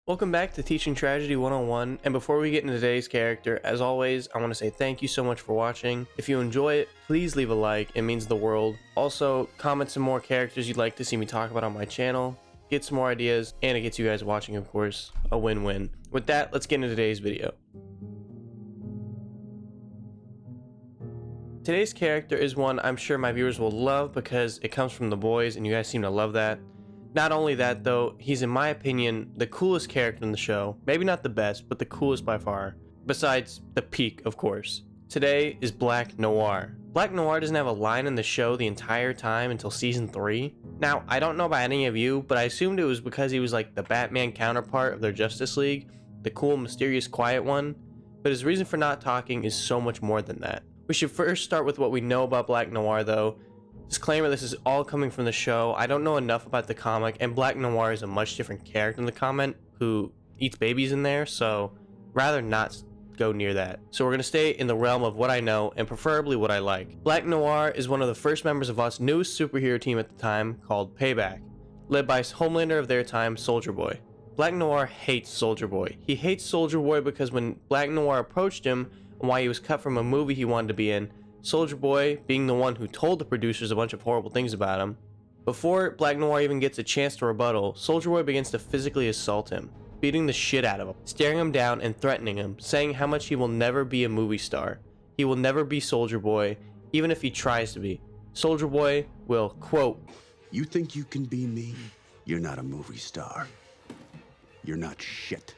Welcome back to Teaching Tragedy 101, and before we get into today's character, as always, I want to say thank you so much for watching. If you enjoy it, please leave a like, it means the world. Also, comment some more characters you'd like to see me talk about on my channel, get some more ideas, and it gets you guys watching, of course, a win-win. With that, let's get into today's video. Today's character is one I'm sure my viewers will love because it comes from the boys and you guys seem to love that. Not only that though, he's in my opinion the coolest character in the show. Maybe not the best, but the coolest by far. Besides the peak, of course. Today is Black Noir. Black Noir doesn't have a line in the show the entire time until season 3. Now, I don't know about any of you, but I assumed it was because he was like the Batman counterpart of their Justice League, the cool, mysterious, quiet one. But his reason for not talking is so much more than that. We should first start with what we know about Black Noir though. Disclaimer, this is all coming from the show. I don't know enough about the comic, and Black Noir is a much different character in the comic who eats babies in there, so rather not go near that. So we're going to stay in the realm of what I know, and preferably what I like. Black Noir is one of the first members of us newest superhero team at the time, called Payback, led by homelander of their time, Soldier Boy. Black Noir hates Soldier Boy. He hates Soldier Boy because when Black Noir approached him on why he was cut from a movie he wanted to be in, Soldier Boy, being the one who told the producers a bunch of horrible things about him, before Black Noir even gets a chance to rebuttal, Soldier Boy begins to physically assault him, beating the shit out of him, staring him down and threatening him, saying how much he will never be a movie star. He will never be Soldier Boy, even if he tries to be. Soldier Boy will, quote, "You think you can be me? You're not a movie star. You're not shit.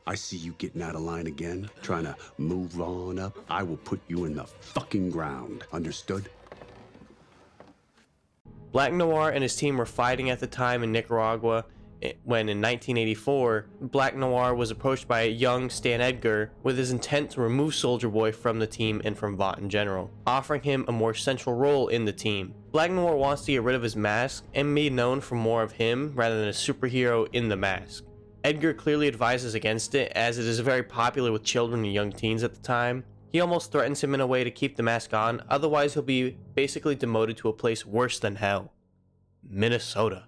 I see you getting out of line again, trying to move on up. I will put you in the fucking ground. Understood?" Black Noir and his team were fighting at the time in Nicaragua when in 1984, Black Noir was approached by a young Stan Edgar with his intent to remove Soldier Boy from the team and from Vought in general, offering him a more central role in the team. Black Noir wants to get rid of his mask and be known for more of him rather than a superhero in the mask. Edgar clearly advises against it, as it is very popular with children and young teens at the time. He almost threatens him in a way to keep the mask on, otherwise he'll be basically demoted to a place worse than hell. Minnesota.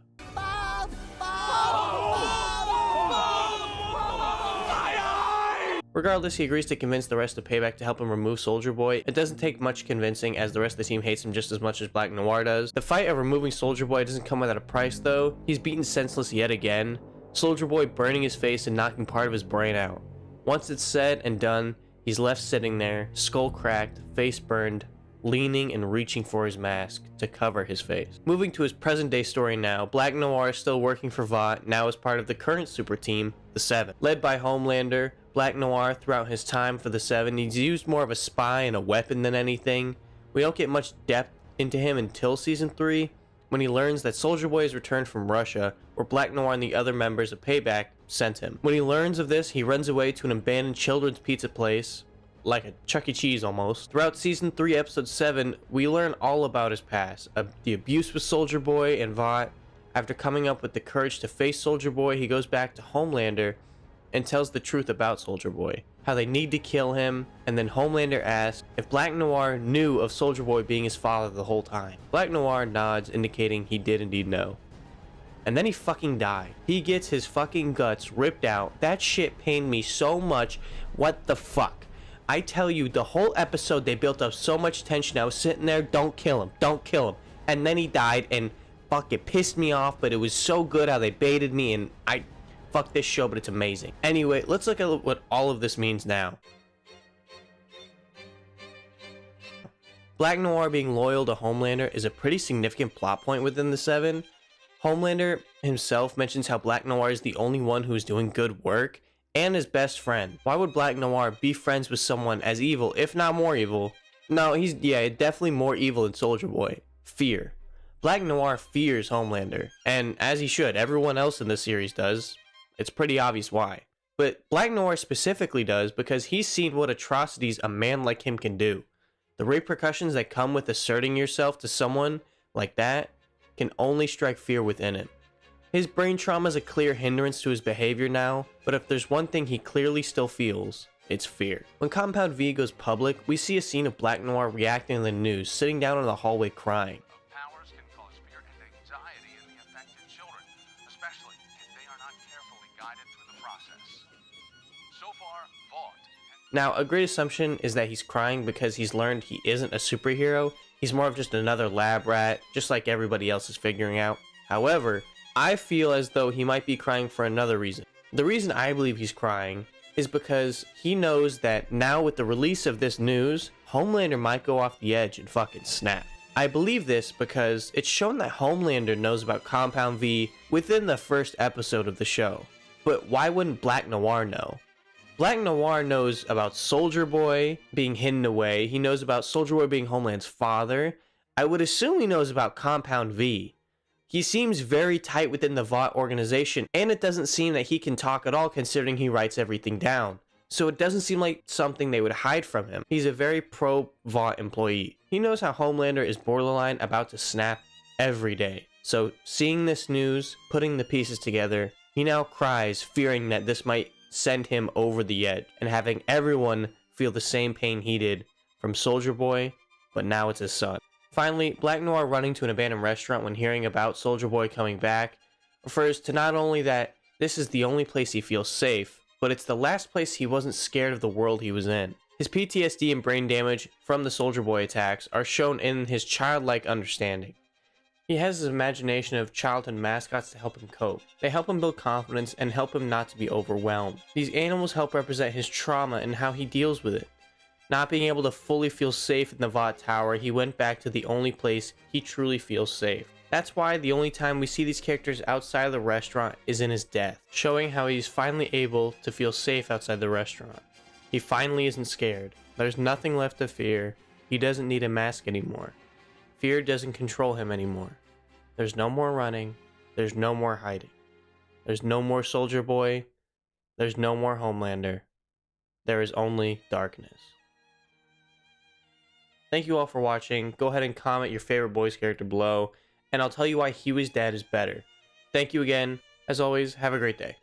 Regardless, he agrees to convince the rest of Payback to help him remove Soldier Boy. It doesn't take much convincing, as the rest of the team hates him just as much as Black Noir does. The fight of removing Soldier Boy doesn't come without a price though. He's beaten senseless yet again, Soldier Boy burning his face and knocking part of his brain out. Once it's said and done, he's left sitting there, skull cracked, face burned, leaning and reaching for his mask to cover his face. Moving to his present day story now, Black Noir is still working for Vought, now as part of the current super team, the Seven. Led by Homelander, Black Noir throughout his time for the Seven, he's used more of a spy and a weapon than anything. We don't get much depth into him until season 3, when he learns that Soldier Boy has returned from Russia, where Black Noir and the other members of Payback sent him. When he learns of this, he runs away to an abandoned children's pizza place, like a Chuck E. Cheese almost. Throughout season 3 episode 7, we learn all about his past, the abuse with Soldier Boy and Vought. After coming up with the courage to face Soldier Boy, he goes back to Homelander and tells the truth about Soldier Boy, how they need to kill him, and then Homelander asks if Black Noir knew of Soldier Boy being his father the whole time. Black Noir nods, indicating he did indeed know. And then he fucking died. He gets his fucking guts ripped out. That shit pained me so much. What the fuck? I tell you, the whole episode they built up so much tension. I was sitting there, don't kill him, don't kill him. And then he died, and fuck, it pissed me off, but it was so good how they baited me, and fuck this show, but it's amazing. Anyway, let's look at what all of this means now. Black Noir being loyal to Homelander is a pretty significant plot point within the Seven. Homelander himself mentions how Black Noir is the only one who is doing good work, and his best friend. Why would Black Noir be friends with someone as evil, if not more evil? No, he's definitely more evil than Soldier Boy. Fear. Black Noir fears Homelander, and as he should, everyone else in this series does. It's pretty obvious why. But Black Noir specifically does because he's seen what atrocities a man like him can do. The repercussions that come with asserting yourself to someone like that can only strike fear within him. His brain trauma is a clear hindrance to his behavior now, but if there's one thing he clearly still feels, it's fear. When Compound V goes public, we see a scene of Black Noir reacting in the news, sitting down in the hallway crying. Powers can cause fear and anxiety in the affected children, especially if they are not carefully guided through the process. process. So far, Vaught. Now, a great assumption is that he's crying because he's learned he isn't a superhero. He's more of just another lab rat, just like everybody else is figuring out. However, I feel as though he might be crying for another reason. The reason I believe he's crying is because he knows that now with the release of this news, Homelander might go off the edge and fucking snap. I believe this because it's shown that Homelander knows about Compound V within the first episode of the show. But why wouldn't Black Noir know? Black Noir knows about Soldier Boy being hidden away. He knows about Soldier Boy being Homeland's father. I would assume he knows about Compound V. He seems very tight within the Vought organization, and it doesn't seem that he can talk at all considering he writes everything down. So it doesn't seem like something they would hide from him. He's a very pro-Vought employee. He knows how Homelander is borderline about to snap every day. So seeing this news, putting the pieces together, he now cries, fearing that this might send him over the edge, and having everyone feel the same pain he did from Soldier Boy, but now it's his son. Finally, Black Noir running to an abandoned restaurant when hearing about Soldier Boy coming back refers to not only that this is the only place he feels safe, but it's the last place he wasn't scared of the world he was in. His PTSD and brain damage from the Soldier Boy attacks are shown in his childlike understanding. He has his imagination of childhood mascots to help him cope. They help him build confidence and help him not to be overwhelmed. These animals help represent his trauma and how he deals with it. Not being able to fully feel safe in the Vought Tower, he went back to the only place he truly feels safe. That's why the only time we see these characters outside of the restaurant is in his death, showing how he's finally able to feel safe outside the restaurant. He finally isn't scared. There's nothing left to fear. He doesn't need a mask anymore. Fear doesn't control him anymore. There's no more running. There's no more hiding. There's no more Soldier Boy. There's no more Homelander. There is only darkness. Thank you all for watching. Go ahead and comment your favorite boys character below, and I'll tell you why Huey's dad is better. Thank you again. As always, have a great day.